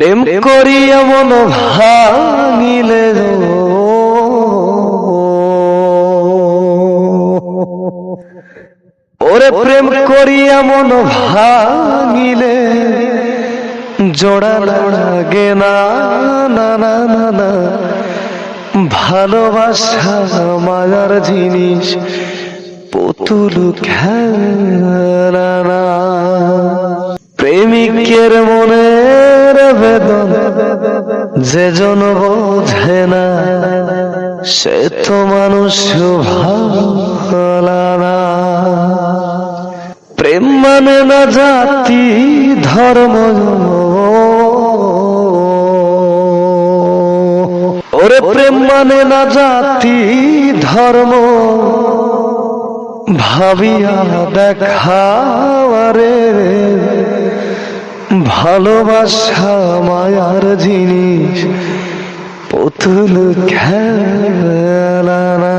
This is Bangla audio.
প্রেম করিয়া মন ভাঙিলে ওরে প্রেম করিয়া মন ভাঙিলে জোড়া লাগে না না না না না ভালোবাসা মায়ার জিনিস পুতুল খেলা না। প্রেমিকের মনের বেদনা যে জন বোঝে না সে তো মানুষ ভালো না। প্রেম মানে না জাতি ধর্ম ওরে প্রেম মানে না জাতি ধর্ম ভাবিয়া দেখাওয়ারে ভালোবাসা মায়ার জিনিস পুতুল খেলা না।